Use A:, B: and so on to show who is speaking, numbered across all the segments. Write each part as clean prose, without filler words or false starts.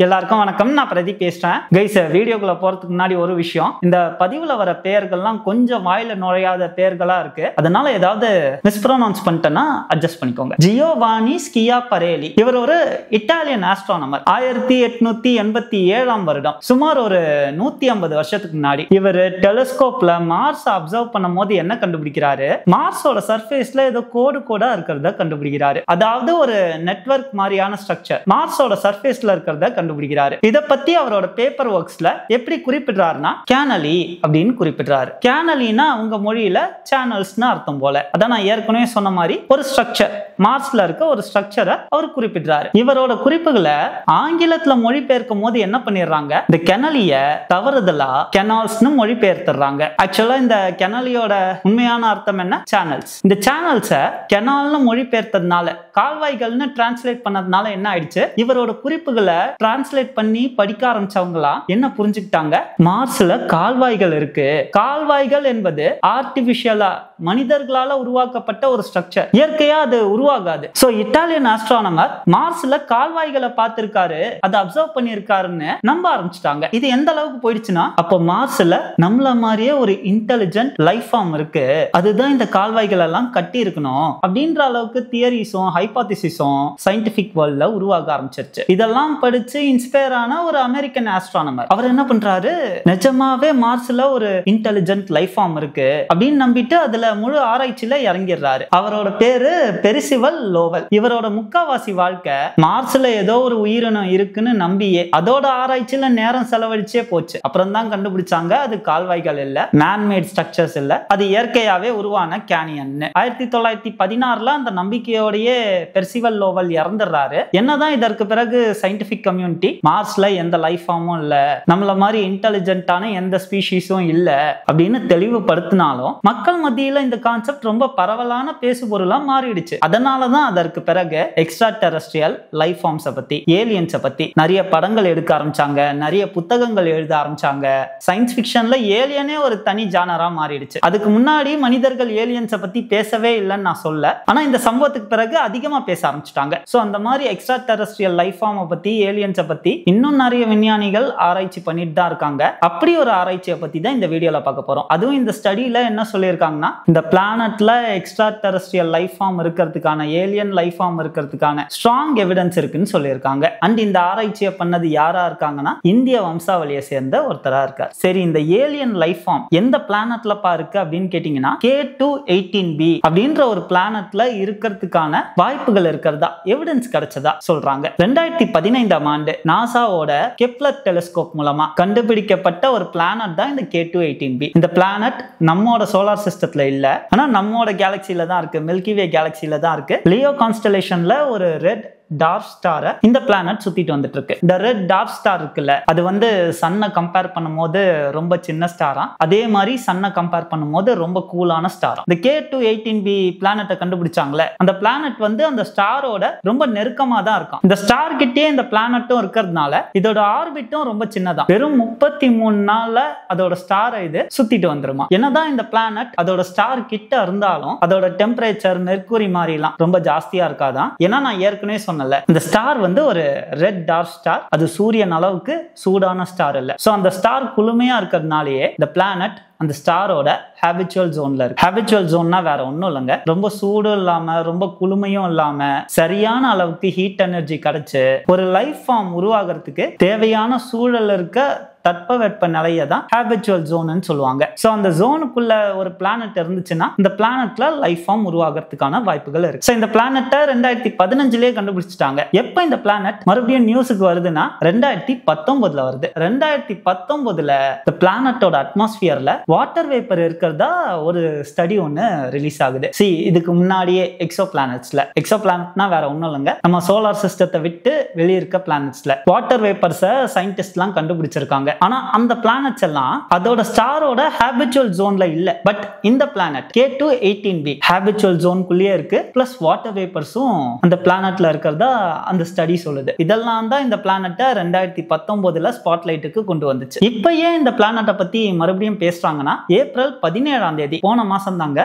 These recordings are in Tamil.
A: எல்லாருக்கும் வணக்கம். நான் பிரதீப் பேசுறேன். கைஸ், வீடியோக்குள்ள போறதுக்கு முன்னாடி ஒரு விஷயம், இந்த பதிவுல வர பெயர்கள்லாம் கொஞ்சம் வாயில நுழையாத பெயர்களா இருக்கு. அதனால ஏதாவது மிஸ்ப்ரொனவுன்ஸ் பண்ணிட்டேன்னா அட்ஜஸ்ட் பண்ணிக்கோங்க. ஜியோவானி ஸ்கியாபரேலி இவர் ஒரு இட்டாலியன் ஆஸ்ட்ரானமர். 1887 வருடம், சுமார் ஒரு 150 வருஷத்துக்கு முன்னாடி இவர் டெலிஸ்கோப்ல மார்ஸ் அப்சர்வ் பண்ணும் போது என்ன கண்டுபிடிக்கிறாரு, மார்ஸோட சர்ஃபேஸ்ல ஏதோ கோடா இருக்கிறத கண்டுபிடிக்கிறாரு. அதாவது ஒரு நெட்வொர்க் மாதிரியான ஸ்ட்ரக்சர் மார்ஸோட சர்ஃபேஸ்ல இருக்கிறத கண்டுபிடிக்கிறாரு. இத பத்தி அவரோட பேப்பர் ஒர்க்ஸ்ல எப்படி குறிப்பிடுறாருன்னா, கேனலி அப்படின்னு குறிப்பிடுறாரு. கேனலினா உங்க மொழியில சேனல்ஸ்னு அர்த்தம் போல. அதான் நான் ஏற்கனவே சொன்ன மாதிரி ஒரு ஸ்ட்ரக்சர், மார்ஸ்ல இருக்க ஒரு ஸ்ட்ரக்சரை அவர் குறிப்பிடுறாரு. இவரோட குறிப்புகளை ஆங்கிலத்துல மொழிபெயர்க்கும் போது என்ன பண்ணிடுறாங்க, இந்த கெனலிய தவறுதலா கெனால்ஸ்னு மொழிபெயர்த்துறாங்க. ஆக்சுவலா இந்த கெனலியோட உண்மையான அர்த்தம் என்ன, சேனல்ஸ். இந்த சேனல்ஸை கெனால்னு மொழிபெயர்த்ததுனால, கால்வாய்கள்னு டிரான்ஸ்லேட் பண்ணதுனால என்ன ஆயிடுச்சு, இவரோட குறிப்புகளை டிரான்ஸ்லேட் பண்ணி படிக்க ஆரம்பிச்சவங்களாம் என்ன புரிஞ்சுக்கிட்டாங்க, மார்ஸ்ல கால்வாய்கள் இருக்கு. கால்வாய்கள் என்பது ஆர்டிபிஷியலா மனிதர்களால உருவாக்கப்பட்ட ஒரு ஸ்ட்ரக்சர், இயற்கையா அது உருவாகாது. சோ இட்டாலியன் ஆஸ்ட்ரானமர் மார்ஸ்ல கால்வாய்களை பார்த்திருக்காரு, அதை அப்சர்வ் பண்ணியிருக்காருன்னு நம்ப ஆரம்பிச்சிட்டாங்க. இது எந்த அளவுக்கு போயிடுச்சுன்னா, அப்போ மார்ஸ்ல நம்மள மாதிரியே ஒரு இன்டெலிஜென்ட் லைஃப் ஃபார்ம் இருக்கு, அதுதான் இந்த கால்வாய்கள் எல்லாம் கட்டி இருக்கணும் அப்படின்ற அளவுக்கு தியரிஸும் ஹைபோதசிஸும் சயின்டிபிக் வேர்ல்ட்ல உருவாக ஆரம்பிச்சிருச்சு. இதெல்லாம் படிச்சு இன்ஸ்பயர் ஆன ஒரு அமெரிக்கன் ஆஸ்ட்ரானமர் அவர் என்ன பண்றாரு, நிஜமாவே மார்ஸ்ல ஒரு இன்டெலிஜென்ட் லைஃப் ஃபார்ம் இருக்கு அப்படின்னு நம்பிட்டு அதுல முழு ஆராய்ச்சியில இறங்கிடுறாரு. அவரோட பேரு பெரிசிவல் லோவல். இவரோட முக்காவாசி வாழ்க்கை மார்ஸ்ல ஏதோ ஒரு உயிரினம் இருக்குன்னு நம்பியே அதோட ஆராய்ச்சியில நேரம் செலவழிச்சே போச்சு. அப்புறம் தான் கண்டுபிடிச்சாங்க அது கால்வாய்கள் இல்ல, மேன்மேட் ஸ்ட்ரக்சர்ஸ் இல்ல, அது இயற்கையாவே உருவான கேனியன். 1916 அந்த நம்பிக்கையோடயே பெர்சிவல் லோவல் இறந்துடுறாரு. என்னதான் இதற்கு பிறகு சயின்டிபிக் கம்யூனிட்டி மார்ஸ்ல எந்த லைஃப் ஃபார்மும் இல்ல, நம்மள மாதிரி இன்டெலிஜென்ட்டான எந்த ஸ்பீஷீஸும் இல்ல அப்படின்னு தெளிவுபடுத்தினாலும் மக்கள் மத்தியில இந்த கான்செப்ட் ரொம்ப பரவலான பேசுபொருளா மாறிடுச்சு. அதனாலதான் அதற்கு பிறகு எக்ஸ்ட்ரா டெரஸ்ட்ரியல் லைஃப் ஃபார்ம்ஸை பத்தி, ஏலியன்ஸை பத்தி நிறைய படங்கள் எடுக்க ஆரம்பிச்சாங்க, நிறைய புத்தகங்கள் எழுத ஆரம்பிச்சாங்க. சயின்ஸ் ஃபிக்ஷன்ல ஏலியனே ஒரு தனி ஜானரா மாறிடுச்சு. அதுக்கு முன்னாடி மனிதர்கள் ஏலியன்ஸை பத்தி பேசவே இல்லைன்னு நான் சொல்ல, ஆனா இந்த சம்பவத்துக்கு பிறகு அதிகமா பேச ஆரம்பிச்சிட்டாங்க. சோ அந்த மாதிரி எக்ஸ்ட்ரா டெரஸ்ட்ரியல் லைஃப் ஃபார்மை பத்தி, ஏலியன்ஸை பத்தி இன்னும் நிறைய விஞ்ஞானிகள் ஆராய்ச்சி பண்ணிட்டு தான் இருக்காங்க. அப்படி ஒரு ஆராய்ச்சியை பத்தி தான் இந்த வீடியோல பார்க்க போறோம். அதுவும் இந்த ஸ்டடியில என்ன சொல்லியிருக்காங்கன்னா, இந்த பிளானட்ல எக்ஸ்ட்ரா டெரஸ்ட்ரியல் லைஃப் ஃபார்ம் இருக்கிறதுக்கான, ஏலியன் லைஃப் ஃபார்ம் இருக்கிறதுக்கான ஸ்ட்ராங் எவிடன்ஸ் இருக்குன்னு சொல்லியிருக்காங்க. அண்ட் இந்த ஆராய்ச்சியை பண்ணது யாரா இருக்காங்கன்னா, இந்திய வம்சாவளியை சேர்ந்த ஒருத்தரா இருக்கார். சரி, இந்த ஏலியன் லைஃப் ஃபார்ம் எந்த பிளானட்ல இருக்கு அப்படின்னு கேட்டீங்கன்னா, K2-18b அப்படின்ற ஒரு பிளானட்ல இருக்கிறதுக்கான வாய்ப்புகள் இருக்கிறதா, எவிடன்ஸ் கிடைச்சதா சொல்றாங்க. 2015 ஆண்டு நாசாவோட கெப்லர் டெலிஸ்கோப் மூலமா கண்டுபிடிக்கப்பட்ட ஒரு பிளானட் தான் இந்த K2-18b. இந்த பிளானட் நம்மோட சோலார் சிஸ்டத்துல இல்ல, ஆனா நம்மோட கேலக்சில தான் இருக்கு, மில்கி வே கேலக்சில தான் இருக்கு. லியோ கான்ஸ்டலேஷன்ல ஒரு ரெட் டார்க் ஸ்டாரை இந்த பிளானட் சுத்திட்டு வந்துட்டு இருக்கு. இந்த ரெட் டார்க் ஸ்டார் இருக்குல்ல, அது வந்து சன்னை கம்பேர் பண்ணும்போது ரொம்ப சின்ன ஸ்டாரா, அதே மாதிரி சன்னை கம்பேர் பண்ணும்போது ரொம்ப கூலான ஸ்டாரா. இந்த K2-18b பிளானட்டை கண்டுபிடிச்சாங்களே, அந்த பிளானட் வந்து அந்த ஸ்டாரோட ரொம்ப நெருக்கமா தான் இருக்கும். இந்த ஸ்டார் கிட்டே இந்த பிளானட்டும் இருக்கிறதுனால இதோட ஆர்பிட்டும் ரொம்ப சின்னதா, வெறும் 33 நாள்ல அதோட ஸ்டாரை இது சுத்திட்டு வந்துருமா. என்னதான் இந்த பிளானட் அதோட ஸ்டார் கிட்ட இருந்தாலும் அதோட டெம்பரேச்சர் மெர்க்குரி மாதிரி எல்லாம் ரொம்ப ஜாஸ்தியா இருக்காதான். ஏன்னா நான் ஏற்கனவே சொன்னல, இந்த ஸ்டார் வந்து ஒரு ரெட் டார்க் ஸ்டார், அது சூரியன் அளவுக்கு சூடான ஸ்டார் இல்ல. சோ அந்த ஸ்டார் குளுமையா இருக்கிறதுனாலயே இந்த பிளானட் அந்த ஸ்டாரோட ஹேபிச்சுவல் ஜோன்ல இருக்கு. ஹேபிச்சுவல் ஜோன்னா வேற ஒன்றும் இல்லைங்க, ரொம்ப சூடும் இல்லாம ரொம்ப குளுமையும் இல்லாம சரியான அளவுக்கு ஹீட் எனர்ஜி கிடைச்சு ஒரு லைஃப் ஃபார்ம் உருவாகிறதுக்கு தேவையான சூழல் இருக்க தட்பவெப்ப நிலையை தான் ஹேபிச்சுவல் ஜோன்னு சொல்லுவாங்க. சோ அந்த ஜோனுக்குள்ள ஒரு பிளானட் இருந்துச்சுன்னா இந்த பிளானட்ல லைஃப் ஃபார்ம் உருவாகிறதுக்கான வாய்ப்புகள் இருக்கு. சோ இந்த பிளானட்டை 2015 கண்டுபிடிச்சிட்டாங்க. எப்ப இந்த பிளானட் மறுபடியும் நியூஸுக்கு வருதுன்னா 2019 வருது. 2019 இந்த பிளானட்டோட அட்மாஸ்பியர்ல வாட்டர் வேப்பர் இருக்கிறதா ஒரு ஸ்டடி ஒன்னு ரிலீஸ் ஆகுது. இதுக்கு முன்னாடியே எக்ஸோ பிளானட்னா வேற ஒன்றும் இல்லைங்க, நம்ம சோலார் சிஸ்டத்தை விட்டு வெளியிருக்க பிளானட்ஸ்ல வாட்டர் வேப்பர்ஸை சயின்டிஸ்ட் எல்லாம் கண்டுபிடிச்சிருக்காங்க. ஆனா அந்த பிளானட்ஸ் எல்லாம் அதோட ஸ்டாரோட ஹேபிச்சுவல் ஜோன்ல இல்ல. பட் இந்த பிளானட் K2-18b ஹேபிச்சுவல் ஜோனுக்குள்ளேயே இருக்கு, பிளஸ் வாட்டர் வேப்பர்ஸும் அந்த பிளானட்ல இருக்கிறதா அந்த ஸ்டடி சொல்லுது. இதெல்லாம் தான் இந்த பிளானட்டை 2019 ஸ்பாட்லைட்டுக்கு கொண்டு வந்துச்சு. இப்ப ஏன் இந்த பிளானட்டை பத்தி மறுபடியும் பேசுறாங்க பேசுறாங்கன்னா ஏப்ரல் 17ஆம் தேதி போன மாசம் தாங்க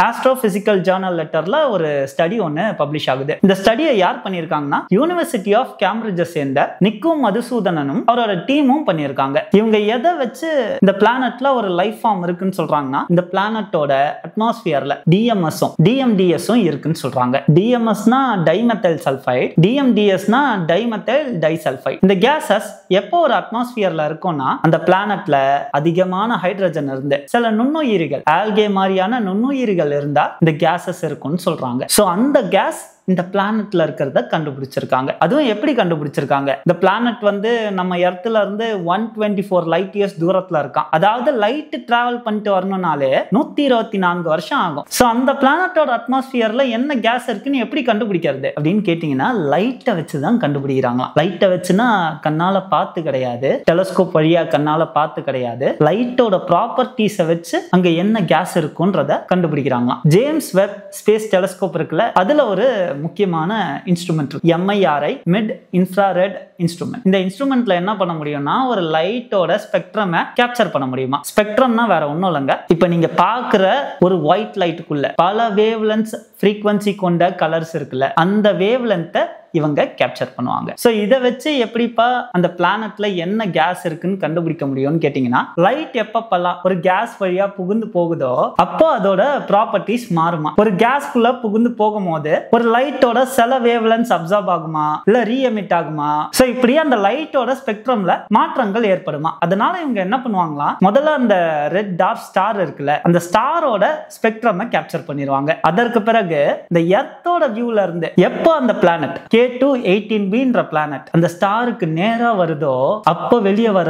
A: ஆஸ்ட்ரோபிசிக்கல் ஜர்னல் லெட்டர்ல ஒரு ஸ்டடி ஒன்னு பப்ளிஷ் ஆகுது. இந்த ஸ்டடியை யார் பண்ணிருக்காங்கன்னா யூனிவர்சிட்டி ஆஃப் கேம்பிரிட்ஜை சேர்ந்த நிக்கு மதுசூதனனும் அவரோட டீமும் பண்ணிருக்காங்க. இவங்க எதை வச்சு இந்த பிளானட்ல ஒரு லைஃப் ஃபார்ம் இருக்குன்னு சொல்றாங்கன்னா இந்த பிளானட்டோட அட்மாஸ்பியர்ல டிஎம்டிஎஸும் இருக்குன்னு சொல்றாங்க. டிஎம்எஸ்னா டைமெத்தைல் சல்பைடு, டிஎம்டிஎஸ்னா டைமெத்தைல் டைசல்பைடு. இந்த கேசஸ் எப்போ ஒரு அட்மாஸ்பியர்ல இருக்கும்னா அந்த பிளானட்ல அதிகமான ஹைட்ரஜன் இருந்து சில நுண்ணுயிரிகள் ஆல்கே மாதிரியான நுண்ணுயிரிகள் இருந்தா இந்த கேசஸ் இருக்கும்னு சொல்றாங்க. சோ அந்த கேஸ் இந்த பிளானட்ல இருக்கிறத கண்டுபிடிச்சிருக்காங்க. அதுவும் எப்படி கண்டுபிடிச்சிருக்காங்க? இந்த பிளானட் வந்து நம்ம எர்த்ல இருந்து 124 லைட் இயர்ஸ் தூரத்துல இருக்கான். அதாவது லைட் டிராவல் பண்ணிட்டு வரணும்னாலே 124 வருஷம் ஆகும். சோ அந்த பிளானட்டோட அட்மாஸ்பியர்ல என்ன கேஸ் இருக்குன்னு எப்படி கண்டுபிடிக்கிறது அப்படின்னு கேட்டீங்கன்னா லைட்டை வச்சுதான் கண்டுபிடிக்கிறாங்களாம். லைட்டை வச்சுன்னா கண்ணால பார்த்து கிடையாது, டெலஸ்கோப் வழியா கண்ணால பார்த்து கிடையாது, லைட்டோட ப்ராப்பர்ட்டிஸை வச்சு அங்க என்ன கேஸ் இருக்குன்றத கண்டுபிடிக்கிறாங்களாம். ஜேம்ஸ் வெப் ஸ்பேஸ் டெலஸ்கோப் இருக்குல்ல, அதுல ஒரு முக்கியமான instrument MIRI mid infrared instrument. இந்த இன்ஸ்ட்ருமெண்ட்ல என்ன பண்ண முடியும்னா ஒரு லைட்டோட ஸ்பெக்ட்ரமை கேப்சர் பண்ண முடியுமா. ஸ்பெக்ட்ரம்னா வேற ஒண்ணும் இல்லைங்க, இப்ப நீங்க பாக்குற ஒரு ஒயிட் லைட்டுக்குள்ள பல வேவ்லென்ஸ் ஃப்ரீக்வன்சி கொண்ட கலர்ஸ் இருக்குல்ல, அந்த வேவ்லென்த்தை இவங்க கேப்சர் பண்ணுவாங்க. சோ இதை வச்சு எப்படிப்பா அந்த பிளானட்ல என்ன கேஸ் இருக்குன்னு கண்டுபிடிக்க முடியும்னு கேட்டீங்கன்னா லைட் எப்பப்பெல்லாம் ஒரு கேஸ் வழியா புகுந்து போகுதோ அப்போ அதோட ப்ராப்பர்ட்டிஸ் மாறுமா. ஒரு கேஸ்குள்ள புகுந்து போகும்போது ஒரு லைட்டோட சில வேவ்லென்ஸ் அப்சார்ப் ஆகுமா இல்ல ரீஎமிட் ஆகுமா. சோ இப்படியே அந்த லைட்டோட ஸ்பெக்ட்ரம்ல மாற்றங்கள் ஏற்படுமா. அதனால இவங்க என்ன பண்ணுவாங்களா, முதல்ல அந்த ரெட் டார்க் ஸ்டார் இருக்குல்ல, அந்த ஸ்டாரோட ஸ்பெக்ட்ரமை கேப்சர் பண்ணிடுவாங்க. அதற்கு பிறகு இந்த எர்த்தோட வியூல இருந்து எப்போ அந்த பிளானட் K2-18b பிளானட் அந்த ஸ்டாருக்கு நேரா வருதோ அப்போ வெளியே வர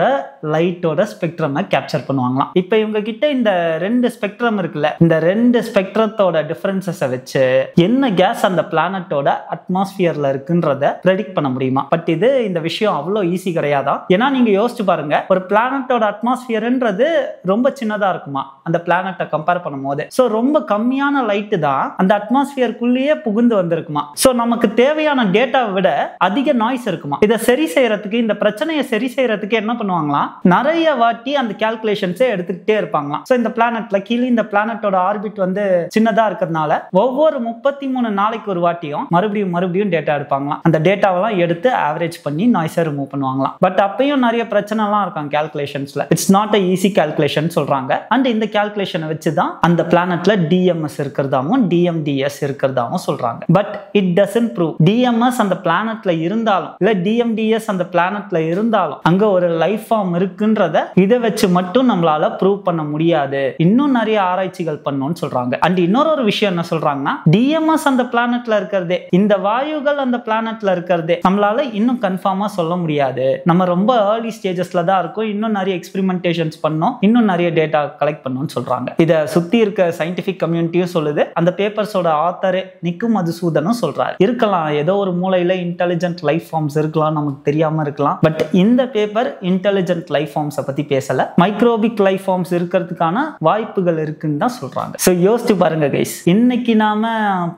A: லைட்டோட ஸ்பெக்ட்ரமை கேப்சர் பண்ணுவாங்களாம். இப்போ இவங்க கிட்ட இந்த ரெண்டு ஸ்பெக்ட்ரம் இருக்குல்ல, இந்த ரெண்டு ஸ்பெக்ட்ரத்தோட டிஃபரன்சஸை வச்சு என்ன கேஸ் அந்த பிளானட்டோட அட்மாஸ்பியர்ல இருக்குன்றத ப்ரெடிக்ட் பண்ண முடியுமா. பட் இது இந்த விஷயம் அவ்வளோ ஈஸி கிடையாதான். ஏன்னா நீங்க யோசிச்சு பாருங்க, ஒரு பிளானட்டோட அட்மாஸ்பியர்ன்றது ரொம்ப சின்னதா இருக்குமா அந்த பிளானட்டை கம்பேர் பண்ணும்போது. சோ ரொம்ப கம்மியான லைட் தான் அந்த அட்மாஸ்பியருக்குள்ளேயே புகுந்து வந்திருக்குமா. சோ நமக்கு தேவையான டேட்டாவை விட அதிக நாய்ஸ் இருக்குமா. இதை சரி செய்யறதுக்கு, இந்த பிரச்சனையை சரி செய்யறதுக்கு என்ன பண்ணுவாங்களாம், நிறைய வாட்டி அந்த கால்குலேஷன்ஸை எடுத்துக்கிட்டே இருப்பாங்களாம். சோ இந்த பிளானட்ல கீழே இந்த பிளானட்டோட ஆர்பிட் வந்து சின்னதா இருக்கிறதுனால ஒவ்வொரு 33 நாளைக்கு ஒரு வாட்டியும் மறுபடியும் டேட்டா எடுப்பாங்களாம். அந்த டேட்டாவெல்லாம் எடுத்து ஆவரேஜ் பண்ணி நாய்ஸை ரிமூவ் பண்ணுவாங்களாம். பட் அப்பயும் நிறைய பிரச்சனை எல்லாம் இருக்கும் கால்குலேஷன்ஸ்ல. It's not a easy calculation சொல்றாங்க. அண்ட் இந்த கால்குலேஷனை வச்சுதான் அந்த பிளானட்ல DMS இருக்கிறதாவும் DMDS இருக்கிறதாவும் சொல்றாங்க. But it doesn't prove DMS அந்த பிளானட்ல இருந்தாலும் இல்ல DMDS அந்த பிளானட்ல இருந்தாலும் அங்க ஒரு லைஃப் ஃபார்ம் இருக்குன்றத இதை வச்சு மட்டும் நம்மளால ப்ரூவ் பண்ண முடியாது. இன்னும் நிறைய ஆராய்ச்சிகள் பண்ணணும்னு சொல்றாங்க. அண்ட் இன்னொரு விஷயம் என்ன சொல்றாங்கன்னா, DMS அந்த பிளானட்ல இருக்கிறதே, இந்த வாயுகள் அந்த பிளானட்ல இருக்கிறதே நம்மளால இன்னும் கன்ஃபார்மா சொல்ல முடியாது. நம்ம ரொம்ப ஏர்லி ஸ்டேஜஸ்ல தான் இருக்கும். இன்னும் நிறைய எக்ஸ்பெரிமெண்டேஷன்ஸ் பண்ணோம், இன்னும் நிறைய டேட்டா கலெக்ட் பண்ணணும்னு சொல்றாங்க. இதை சுத்தி இருக்க சயின்டிபிக் கம்யூனிட்டியும் சொல்லுது. அந்த பேப்பர்ஸோட ஆத்தரே நிக்கு மதுசூதனும் சொல்றாரு, இருக்கலாம் ஏதோ ஒரு மூளையில இன்டெலிஜென்ட் லைஃப் ஃபார்ம்ஸ் இருக்கலாம், நமக்கு தெரியாம இருக்கலாம். பட் இந்த பேப்பர் இன்டெலிஜென்ட் லைஃப் ஃபார்ம்ஸ் பத்தி பேசல, மைக்ரோபிக் லைஃப் ஃபார்ம்ஸ் இருக்கிறதுக்கான வாய்ப்புகள் இருக்குன்னு தான் சொல்றாங்க. சோ யோசிச்சு பாருங்க கைஸ், இன்னைக்கு நாம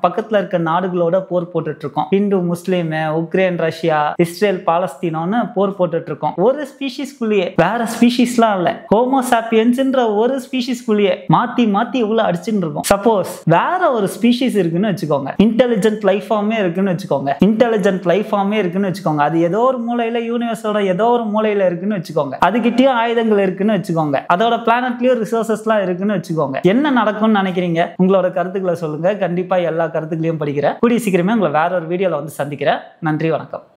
A: பக்கத்துல இருக்க நாடுகளோட போர் போட்டுட்டு இருக்கோம். இந்து முஸ்லீம், உக்ரைன் ரஷ்யா, இஸ்ரேல் பாலஸ்தீனோன்னு போர் போட்டுட்டு இருக்கோம். ஒரு ஸ்பீஷிஸ்குள்ளேயே, வேற ஸ்பீஷிஸ்லாம் இல்ல, ஹோமோசாப்பியன்ஸ்ன்ற ஒரு ஸ்பீஷிஸ்குள்ளேயே மாத்தி இவ்வளவு அடிச்சுட்டு இருக்கோம். சப்போஸ் வேற ஒரு ஸ்பீஷிஸ் இருக்குன்னு வச்சுக்கோங்க, இன்டெலிஜென்ட் லைஃப் ஃபார்மே இருக்குன்னு வச்சுக்கோங்க, அது ஏதோ ஒரு மூலையில யூனிவர்ஸோட ஏதோ ஒரு மூலையில இருக்குன்னு வச்சுக்கோங்க, அதுகிட்டயும் ஆயுதங்கள் இருக்குன்னு வச்சுக்கோங்க, அதோட பிளானட்லயும் ரிசோர்சஸ்லாம் இருக்குன்னு வச்சுக்கோங்க. என்ன நடக்கும்னு நினைக்கிறீங்க? உங்களோட கருத்துக்களை சொல்லுங்க. கண்டிப்பா எல்லா கருத்துக்களையும் படிக்கிறேன். கூடிய சீக்கிரமே உங்களை வேற ஒரு வீடியோல வந்து சந்திக்கிறேன். நன்றி, வணக்கம்.